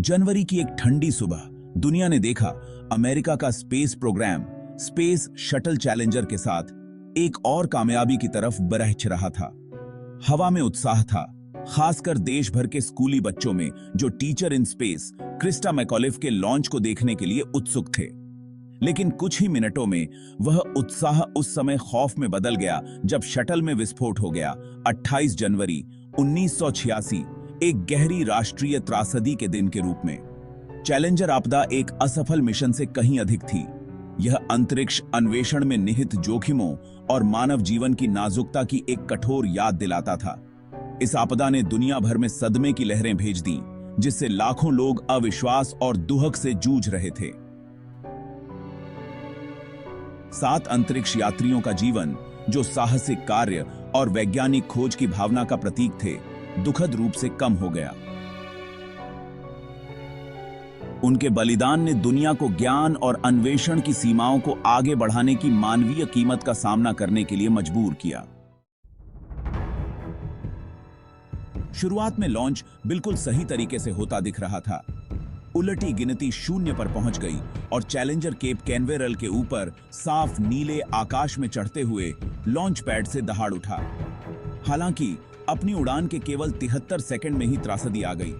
जनवरी की एक ठंडी सुबह दुनिया ने देखा अमेरिका का space program space shuttle Challenger के साथ एक और कामयाबी की तरफ बरहच रहा था। हवा में उत्साह था, खासकर देश भर के स्कूली बच्चों में जो टीचर इन स्पेस क्रिस्टा मैकॉलिफ के लॉन्च को देखने के लिए उत्सुक थे। लेकिन कुछ ही मिनटों में वह उत्साह उस समय खौफ में बदल गया जब शटल में विस्फोट हो गया। 28 जनवरी 1986 एक गहरी राष्ट्रीय त्रासदी के दिन के रूप में। चैलेंजर आपदा एक असफल मिशन से कहीं अधिक थी। यह अंतरिक्ष अन्वेषण में निहित जोखिमों और मानव जीवन की नाजुकता की एक कठोर याद दिलाता था। इस आपदा ने दुनिया भर में सदमे की लहरें भेज दी, जिससे लाखों लोग अविश्वास और दुहक से जूझ रहे थे। 7 अंतरिक्ष यात्रियों का जीवन, जो साहसिक कार्य और वैज्ञानिक खोज की भावना का प्रतीक थे, दुखद रूप से कम हो गया। उनके बलिदान ने दुनिया को ज्ञान और अन्वेषण की सीमाओं को आगे बढ़ाने की मानवीय कीमत का सामना करने के लिए मजबूर किया। शुरुआत में लॉन्च बिल्कुल सही तरीके से होता दिख रहा था। उलटी गिनती 0 पर पहुंच गई और चैलेंजर केप कैनवेरल के ऊपर साफ नीले आकाश में चढ़ते हुए लॉन्च पैड से दहाड़ उठा। हालांकि अपनी उड़ान के केवल 73 सेकंड में ही त्रासदी आ गई।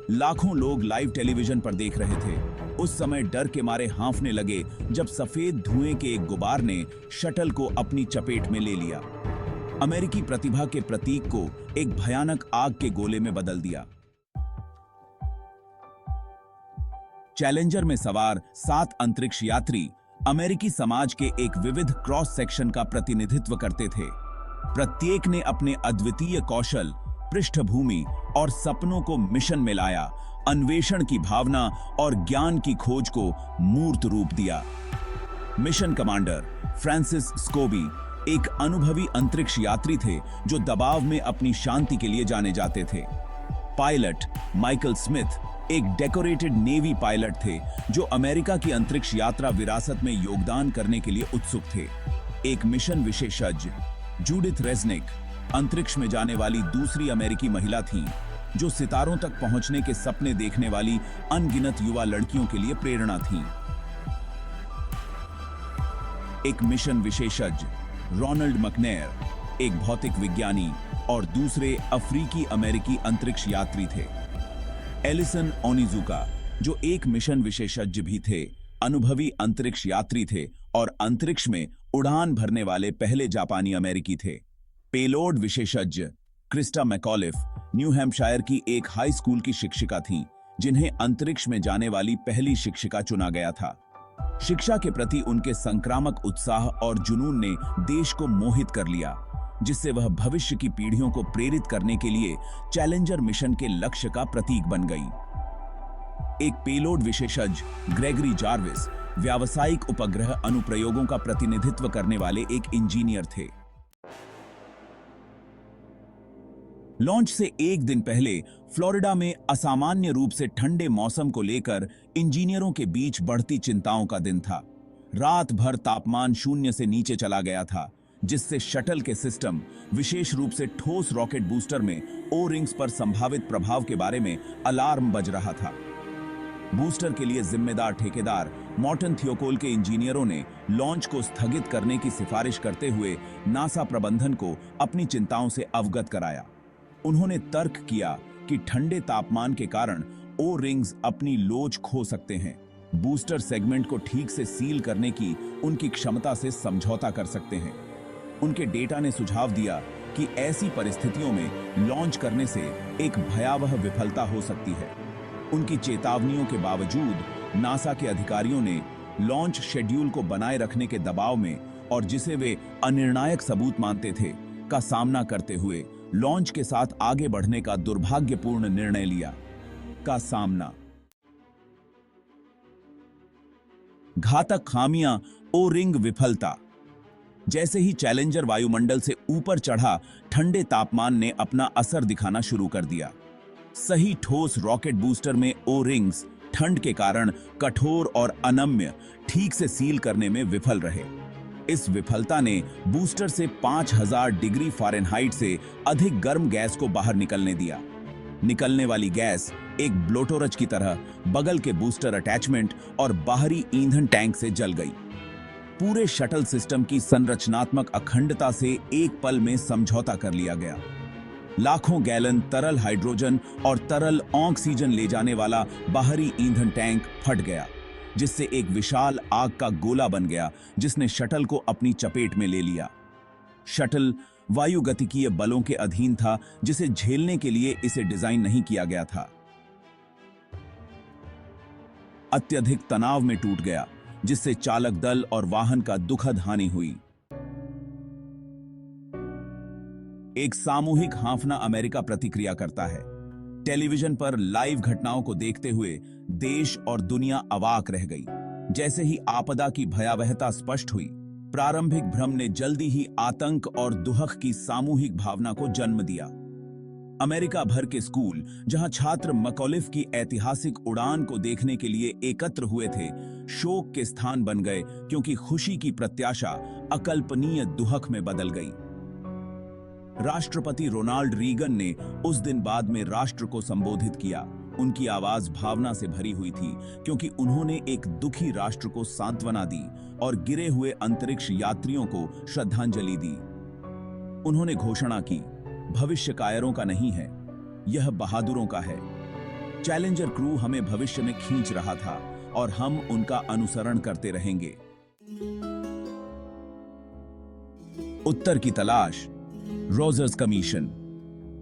लाखों लोग लाइव टेलीविजन पर देख रहे थे। उस समय डर के मारे हांफने लगे जब सफेद धुएं के एक गुबार ने शटल को अपनी चपेट में ले लिया। अमेरिकी प्रतिभा के प्रतीक को एक भयानक आग के गोले में बदल दिया। चैलेंजर में सवार 7 अंतरिक्ष यात्री अमेरिकी समाज के एक विविध क्रॉस सेक्शन का प्रतिनिधित्व करते थे। प्रत्येक ने अपने अद्वितीय कौशल, पृष्ठभूमि और सपनों को मिशन में लाया, अन्वेषण की भावना और ज्ञान की खोज को मूर्त रूप दिया। मिशन कमांडर फ्रांसिस स्कोबी एक अनुभवी अंतरिक्ष यात्री थे जो दबाव में अपनी शांति के लिए जाने जाते थे। पायलट माइकल स्मिथ एक डेकोरेटेड नेवी पायलट थे जो अमेरिका की अंतरिक्ष यात्रा विरासत में योगदान करने के लिए उत्सुक थे। एक मिशन विशेषज्ञ जूडिथ रेज़निक अंतरिक्ष में जाने वाली दूसरी अमेरिकी महिला थीं, जो सितारों तक पहुंचने के सपने देखने वाली अनगिनत युवा लड़कियों के लिए प्रेरणा थीं। एक मिशन विशेषज्ञ रोनाल्ड मकनेर एक भौतिक विज्ञानी और दूसरे अफ्रीकी अमेरिकी अंतरिक्ष यात्री थे। एलिसन ओनिजुका जो एक मिशन विशेषज्ञ भी थे, अनुभवी अंतरिक्ष यात्री थे और अंतरिक्ष में उड़ान भरने वाले पहले जापानी अमेरिकी थे। पेलोड विशेषज्ञ क्रिस्टा मैकॉलिफ न्यू हैम्पशायर की एक हाई स्कूल की शिक्षिका थीं, जिन्हें अंतरिक्ष में जाने वाली पहली शिक्षिका चुना गया था। शिक्षा के प्रति उनके संक्रामक उत्साह और जुनून ने देश को मोहित कर लिया, जिससे वह भविष्य की पीढ़ियों को प्रेरित करने के लिए चैलेंजर मिशन के लक्ष्य का प्रतीक बन गई। एक पेलोड विशेषज्ञ ग्रेगरी जार्विस व्यावसायिक उपग्रह अनुप्रयोगों का प्रतिनिधित्व करने वाले एक इंजीनियर थे। लॉन्च से एक दिन पहले फ्लोरिडा में असामान्य रूप से ठंडे मौसम को लेकर इंजीनियरों के बीच बढ़ती चिंताओं का दिन था। रात भर तापमान 0 से नीचे चला गया था, जिससे शटल के सिस्टम, विशेष रूप से ठोस रॉकेट बूस्टर में ओ रिंग्स पर संभावित प्रभाव के बारे में अलार्म बज रहा था। बूस्टर के लिए जिम्मेदार ठेकेदार मॉर्टन थियोकोल के इंजीनियरों ने लॉन्च को स्थगित करने की सिफारिश करते हुए नासा प्रबंधन को अपनी चिंताओं से अवगत कराया। उन्होंने तर्क किया कि ठंडे तापमान के कारण ओ रिंग्स अपनी लोच खो सकते हैं, बूस्टर सेगमेंट को ठीक से सील करने की उनकी क्षमता से समझौता कर सकते हैं। उनके डेटा ने सुझाव दिया कि ऐसी परिस्थितियों में लॉन्च करने से एक भयावह विफलता हो सकती है। उनकी चेतावनियों के बावजूद नासा के अधिकारियों ने लॉन्च शेड्यूल को बनाए रखने के दबाव में और जिसे वे अनिर्णायक सबूत मानते थे का सामना करते हुए लॉन्च के साथ आगे बढ़ने का दुर्भाग्यपूर्ण निर्णय लिया। का सामना घातक खामियां, ओ रिंग विफलता। जैसे ही चैलेंजर वायुमंडल से ऊपर चढ़ा, ठंडे तापमान ने अपना असर दिखाना शुरू कर दिया। सही ठोस रॉकेट बूस्टर में ओ रिंग्स ठंड के कारण कठोर और अनम्य ठीक से सील करने में विफल रहे। इस विफलता ने बूस्टर से 5000 डिग्री फ़ारेनहाइट से अधिक गर्म गैस को बाहर निकलने दिया। निकलने वाली गैस एक ब्लोटोरज की तरह बगल के बूस्टर अटैचमेंट और बाहरी ईंधन टैंक से जल गई। पूरे शटल सिस्टम की संरचनात्मक अखंडता से एक पल में समझौता कर लिया गया। लाखों गैलन तरल हाइड्रोजन और तरल ऑक्सीजन ले जाने वाला बाहरी ईंधन टैंक फट गया, जिससे एक विशाल आग का गोला बन गया जिसने शटल को अपनी चपेट में ले लिया। शटल वायुगतिकीय बलों के अधीन था, जिसे झेलने के लिए इसे डिजाइन नहीं किया गया था। अत्यधिक तनाव में टूट गया, जिससे चालक दल और वाहन का दुखद हानि हुई। एक सामूहिक हांफना अमेरिका प्रतिक्रिया करता है। टेलीविजन पर लाइव घटनाओं को देखते हुए देश और दुनिया अवाक रह गई। जैसे ही आपदा की भयावहता स्पष्ट हुई, प्रारंभिक भ्रम ने जल्दी ही आतंक और दुहक की सामूहिक भावना को जन्म दिया। अमेरिका भर के स्कूल, जहां छात्र मकौलिफ की ऐतिहासिक उड़ान को देखने के लिए एकत्र हुए थे, शोक के स्थान बन गए, क्योंकि खुशी की प्रत्याशा अकल्पनीय दुहक में बदल गई। राष्ट्रपति रोनाल्ड रीगन ने उस दिन बाद में राष्ट्र को संबोधित किया। उनकी आवाज भावना से भरी हुई थी, क्योंकि उन्होंने एक दुखी राष्ट्र को सांत्वना दी और गिरे हुए अंतरिक्ष यात्रियों को श्रद्धांजलि दी। उन्होंने घोषणा की, भविष्य कायरों का नहीं है, यह बहादुरों का है। चैलेंजर क्रू हमें भविष्य में खींच रहा था और हम उनका अनुसरण करते रहेंगे। उत्तर की तलाश, रोजर्स कमीशन।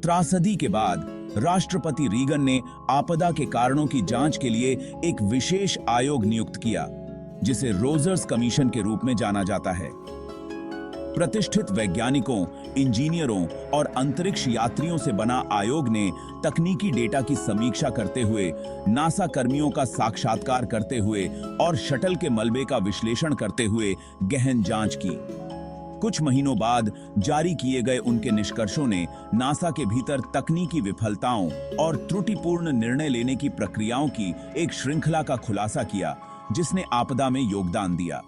त्रासदी के बाद राष्ट्रपति रीगन ने आपदा के कारणों की जांच के लिए एक विशेष आयोग नियुक्त किया, जिसे रोजर्स कमीशन के रूप में जाना जाता है। प्रतिष्ठित वैज्ञानिकों, इंजीनियरों और अंतरिक्ष यात्रियों से बना आयोग ने तकनीकी डेटा की समीक्षा करते हुए, नासा कर्मियों का साक्षात्कार करते हुए और शटल के मलबे का विश्लेषण करते हुए गहन जांच की। कुछ महीनों बाद जारी किए गए उनके निष्कर्षों ने नासा के भीतर तकनीकी विफलताओं और त्रुटिपूर्ण निर्णय लेने की प्रक्रियाओं की एक श्रृंखला का खुलासा किया, जिसने आपदा में योगदान दिया।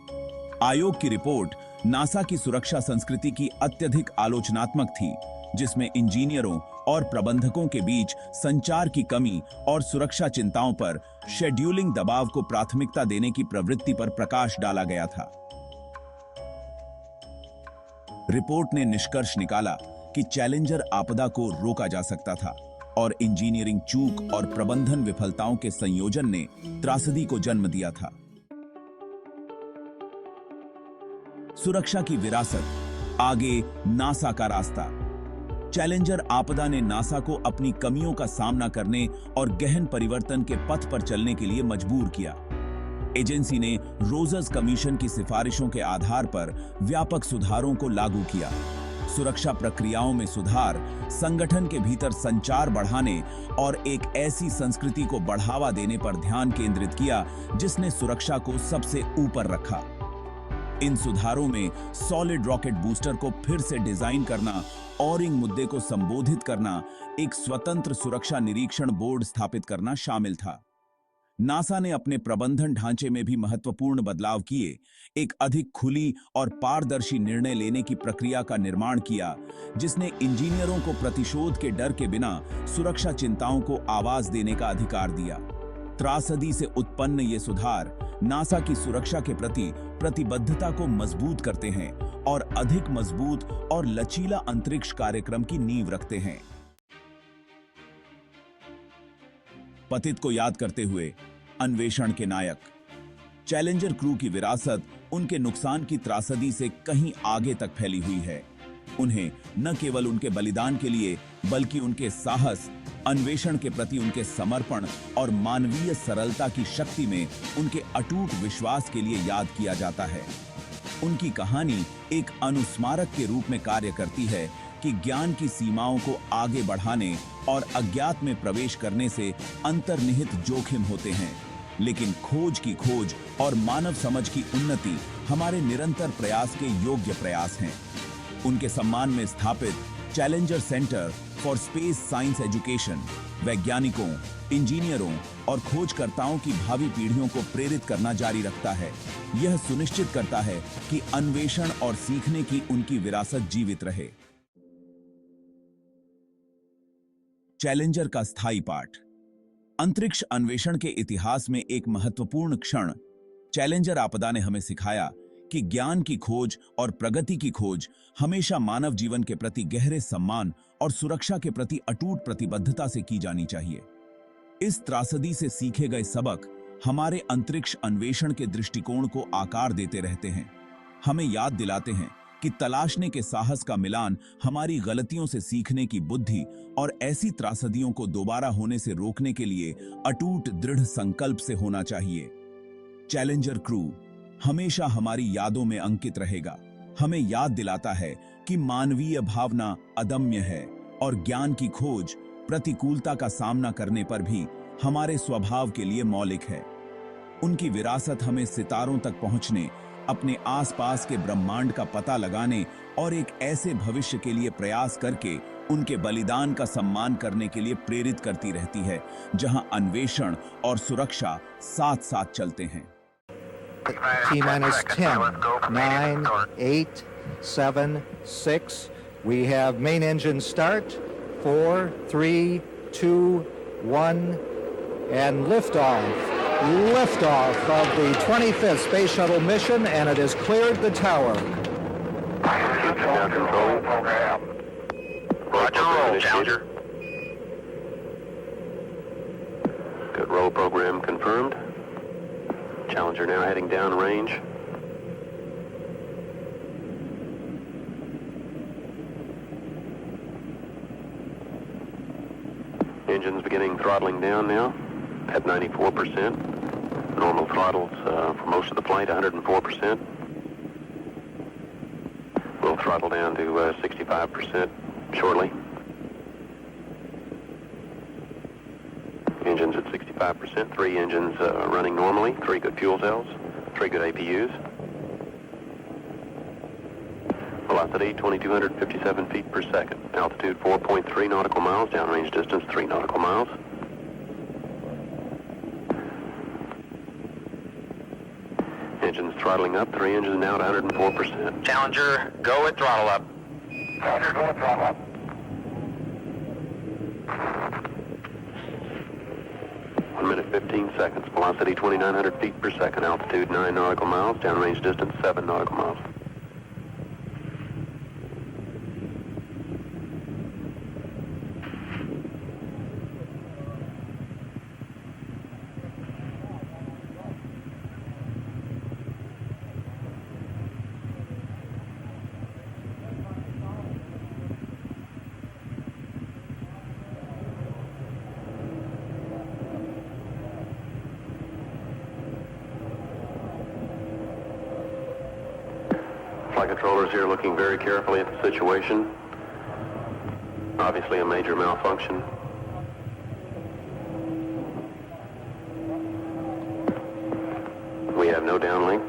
आयोग की रिपोर्ट नासा की सुरक्षा संस्कृति की अत्यधिक आलोचनात्मक थी, जिसमें इंजीनियरों और प्रबंधकों के बीच संचार की कमी और सुरक्षा चिंताओं पर शेड्यूलिंग दबाव को प्राथमिकता देने की प्रवृत्ति पर प्रकाश डाला गया था। रिपोर्ट ने निष्कर्ष निकाला कि चैलेंजर आपदा को रोका जा सकता था और इंजीनियरिंग चूक और प्रबंधन विफलताओं के संयोजन ने त्रासदी को जन्म दिया था। सुरक्षा की विरासत, आगे नासा का रास्ता। चैलेंजर आपदा ने नासा को अपनी कमियों का सामना करने और गहन परिवर्तन के पथ पर चलने के लिए मजबूर किया। एजेंसी ने रोजर्स कमीशन की सिफारिशों के आधार पर व्यापक सुधारों को लागू किया। सुरक्षा प्रक्रियाओं में सुधार, संगठन के भीतर संचार बढ़ाने और एक ऐसी संस्कृति को बढ़ावा देने पर ध्यान केंद्रित किया जिसने सुरक्षा को सबसे ऊपर रखा। इन सुधारों में सॉलिड रॉकेट बूस्टर को फिर से डिजाइन करना, ऑरिंग मुद्दे को संबोधित करना, एक स्वतंत्र सुरक्षा निरीक्षण बोर्ड स्थापित करना शामिल था। नासा ने अपने प्रबंधन ढांचे में भी महत्वपूर्ण बदलाव किए, एक अधिक खुली और पारदर्शी निर्णय लेने की प्रक्रिया का निर्माण किया, जिसने इंजीनियरों को प्रतिशोध के डर के बिना सुरक्षा चिंताओं को आवाज देने का अधिकार दिया। त्रासदी से उत्पन्न ये सुधार नासा की सुरक्षा के प्रति प्रतिबद्धता को मजबूत करते हैं और अधिक मजबूत और लचीला अंतरिक्ष कार्यक्रम की नींव रखते हैं। पतित को याद करते हुए, अन्वेषण के नायक। चैलेंजर क्रू की विरासत उनके नुकसान की त्रासदी से कहीं आगे तक फैली हुई है। उन्हें न केवल उनके बलिदान के लिए, बल्कि उनके साहस, अन्वेषण के प्रति उनके समर्पण और मानवीय सरलता की शक्ति में उनके अटूट विश्वास के लिए याद किया जाता है। उनकी कहानी एक अनुस्मारक के रूप में कार्य करती है कि ज्ञान की सीमाओं को आगे बढ़ाने और अज्ञात में प्रवेश करने से अंतर्निहित जोखिम होते हैं, लेकिन खोज की खोज और मानव समझ की उन्नति हमारे निरंतर प्रयास के योग्य प्रयास हैं। उनके सम्मान में स्थापित challenger centre for space science education वैज्ञानिकों, इंजीनियरों और खोजकर्ताओं की भावी पीढ़ियों को प्रेरित करना जारी रखता है। यह सुनिश्चित करता है कि अन्वेषण और सीखने की उनकी विरासत जीवित रहे। चैलेंजर का स्थायी पाठ। अंतरिक्ष अन्वेषण के इतिहास में एक महत्वपूर्ण क्षण चैलेंजर आपदा ने हमें सिखाया कि ज्ञान की खोज और प्रगति की खोज हमेशा मानव जीवन के प्रति गहरे सम्मान और सुरक्षा के प्रति अटूट प्रतिबद्धता से की जानी चाहिए। इस त्रासदी से सीखे गए सबक हमारे अंतरिक्ष अन्वेषण के दृष्टिकोण को आकार देते रहते हैं, हमें याद दिलाते हैं कि तलाशने के साहस का मिलान हमारी गलतियों से सीखने की बुद्धि और ऐसी त्रासदियों को दोबारा होने से रोकने के लिए अटूट दृढ़ संकल्प से होना चाहिए। चैलेंजर क्रू हमेशा हमारी यादों में अंकित रहेगा, हमें याद दिलाता है कि मानवीय भावना अदम्य है और ज्ञान की खोज प्रतिकूलता का सामना करने पर भी हमारे स्वभाव के लिए मौलिक है। उनकी विरासत हमें सितारों तक पहुंचने, अपने आसपास के ब्रह्मांड का पता लगाने और एक ऐसे भविष्य के लिए प्रयास करके उनके बलिदान का सम्मान करने के लिए प्रेरित करती रहती है जहां अन्वेषण और सुरक्षा साथ साथ चलते हैं। T-minus 10, 9, 8, 7, 6. We have main engine start. 4, 3, 2, 1, and liftoff. Liftoff of the 25th Space Shuttle mission, and it has cleared the tower. Roger, roll, Challenger. Good roll program confirmed. Challenger now heading down range. Engines beginning throttling down now at 94%. Normal throttles for most of the flight, 104%. We'll throttle down to 65% shortly. Engines at 65%, 3 engines running normally, 3 good fuel cells, 3 good APUs. Velocity 2,257 feet per second. Altitude 4.3 nautical miles, downrange distance 3 nautical miles. Engines throttling up, 3 engines now at 104%. Challenger, go at throttle up. Challenger, go at throttle up. 1 minute 15 seconds. Velocity 2,900 feet per second. Altitude 9 nautical miles. Downrange distance 7 nautical miles. Flight controllers here looking very carefully at the situation. Obviously a major malfunction. We have no downlink.